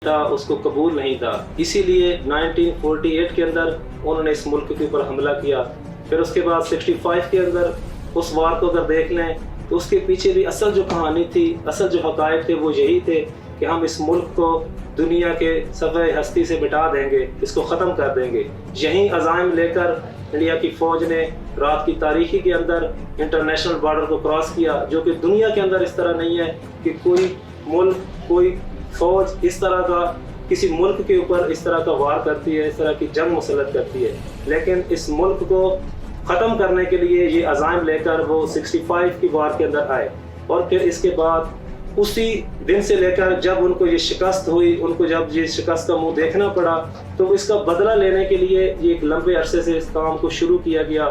था उसको कबूल नहीं था, इसीलिए 1948 के अंदर उन्होंने इस मुल्क के ऊपर हमला किया। फिर उसके बाद 65 के अंदर उस वार को अगर देख लें तो उसके पीछे भी असल जो कहानी थी, असल जो हक़ाइक़ थे वो यही थे कि हम इस मुल्क को दुनिया के सफ़े हस्ती से मिटा देंगे, इसको ख़त्म कर देंगे। यही अज़ाइम लेकर इंडिया की फ़ौज ने रात की तारीखी के अंदर इंटरनेशनल बॉर्डर को क्रॉस किया, जो कि दुनिया के अंदर इस तरह नहीं है कि कोई मुल्क, कोई फ़ौज इस तरह का किसी मुल्क के ऊपर इस तरह का वार करती है, इस तरह की जंग मुसल्लत करती है। लेकिन इस मुल्क को ख़त्म करने के लिए ये अज़ाइम लेकर वो 65 की वार के अंदर आए। और फिर इसके बाद उसी दिन से लेकर जब उनको ये शिकस्त हुई, उनको जब ये शिकस्त का मुंह देखना पड़ा, तो इसका बदला लेने के लिए ये एक लंबे अरसे से इस काम को शुरू किया गया।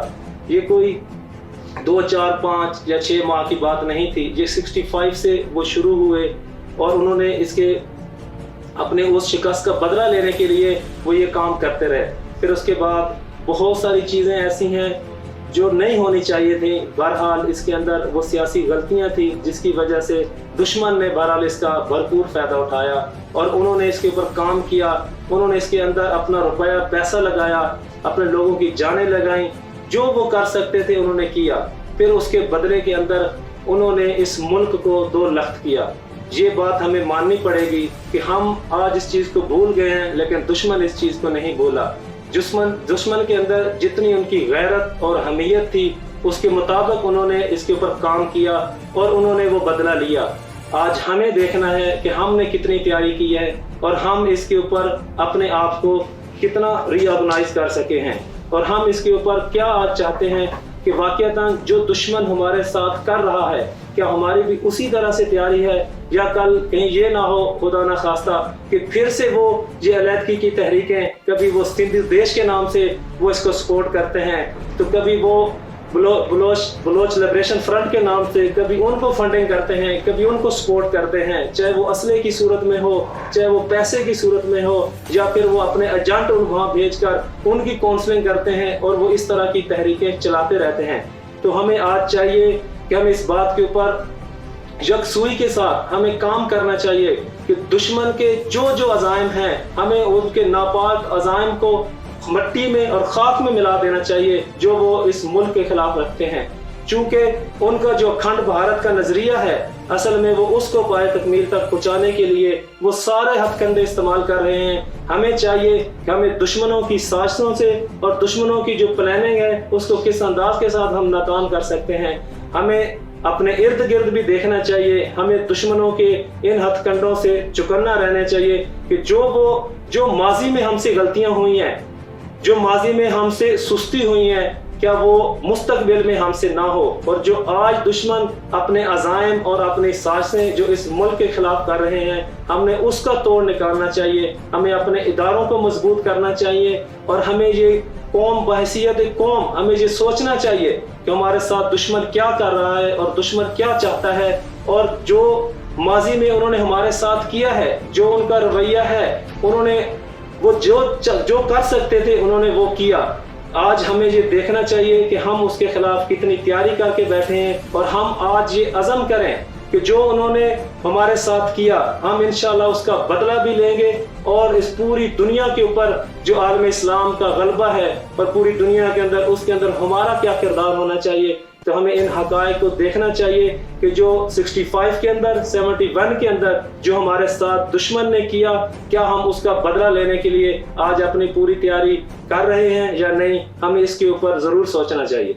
ये कोई 2, 4, 5 या 6 माह की बात नहीं थी, ये 65 से वो शुरू हुए और उन्होंने इसके अपने उस शिकस्त का बदला लेने के लिए वो ये काम करते रहे। फिर उसके बाद बहुत सारी चीज़ें ऐसी हैं जो नहीं होनी चाहिए थी। बहरहाल इसके अंदर वो सियासी गलतियां थी जिसकी वजह से दुश्मन ने बहरहाल इसका भरपूर फ़ायदा उठाया और उन्होंने इसके ऊपर काम किया। उन्होंने इसके अंदर अपना रुपया पैसा लगाया, अपने लोगों की जानें लगाईं, जो वो कर सकते थे उन्होंने किया। फिर उसके बदले के अंदर उन्होंने इस मुल्क को दो लख्त किया। ये बात हमें माननी पड़ेगी कि हम आज इस चीज़ को भूल गए हैं, लेकिन दुश्मन इस चीज़ को नहीं भूला। दुश्मन के अंदर जितनी उनकी गैरत और हमीयत थी उसके मुताबिक उन्होंने इसके ऊपर काम किया और उन्होंने वो बदला लिया। आज हमें देखना है कि हमने कितनी तैयारी की है और हम इसके ऊपर अपने आप को कितना रीऑर्गेनाइज कर सके हैं और हम इसके ऊपर क्या आज चाहते हैं कि वाकईतन जो दुश्मन हमारे साथ कर रहा है क्या हमारी भी उसी तरह से तैयारी है, या कल कहीं ये ना हो खुदा ना खास्ता कि फिर से वो ये अलहदगी की तहरीकें, कभी वो सिंध देश के नाम से वो इसको सपोर्ट करते हैं, तो कभी वो बलोच लिबरेशन फ्रंट के नाम से कभी उनको फंडिंग करते हैं, कभी उनको सपोर्ट करते हैं, चाहे वो असले की सूरत में हो, चाहे वो पैसे की सूरत में हो, या फिर वो अपने एजेंट वहाँ भेजकर उनकी काउंसलिंग करते हैं और वो इस तरह की तहरीकें चलाते रहते हैं। तो हमें आज चाहिए कि हम इस बात के ऊपर यकसुई के साथ हमें काम करना चाहिए कि दुश्मन के जो अज़ाइम हैं हमें उनके नापाक अज़ाइम को मट्टी में और खाक में मिला देना चाहिए जो वो इस मुल्क के खिलाफ रखते हैं। चूंकि उनका जो अखंड भारत का नजरिया है असल में वो उसको पाए तकमील तक पहुंचाने के लिए वो सारे हथकंडे इस्तेमाल कर रहे हैं। हमें चाहिए कि हमें दुश्मनों की साजिशों से और दुश्मनों की जो प्लानिंग है उसको किस अंदाज के साथ हम नाकाम कर सकते हैं। हमें अपने इर्द गिर्द भी देखना चाहिए, हमें दुश्मनों के इन हथकंडों से चौकन्ना रहना चाहिए कि जो माजी में हमसे गलतियां हुई हैं, जो माजी में हमसे सुस्ती हुई हैं, क्या वो मुस्तकबिल में हमसे ना हो। और जो आज दुश्मन अपने अज़ाइम और अपनी साजिशें जो इस मुल्क के खिलाफ कर रहे हैं हमने उसका तोड़ निकालना चाहिए। हमें अपने इदारों को मजबूत करना चाहिए और हमें ये कौम बहैसियत कौम हमें ये सोचना चाहिए कि हमारे साथ दुश्मन क्या कर रहा है और दुश्मन क्या चाहता है, और जो माजी में उन्होंने हमारे साथ किया है, जो उनका रवैया है, उन्होंने वो जो कर सकते थे उन्होंने वो किया। आज हमें ये देखना चाहिए कि हम उसके खिलाफ कितनी तैयारी करके बैठे हैं और हम आज ये अज़म करें कि जो उन्होंने हमारे साथ किया हम इंशाल्लाह उसका बदला भी लेंगे और इस पूरी दुनिया के ऊपर जो आलम इस्लाम का गलबा है और पूरी दुनिया के अंदर उसके अंदर हमारा क्या किरदार होना चाहिए। तो हमें इन हक़ाइक़ को देखना चाहिए कि जो 65 के अंदर 71 के अंदर जो हमारे साथ दुश्मन ने किया क्या हम उसका बदला लेने के लिए आज अपनी पूरी तैयारी कर रहे हैं या नहीं, हमें इसके ऊपर ज़रूर सोचना चाहिए।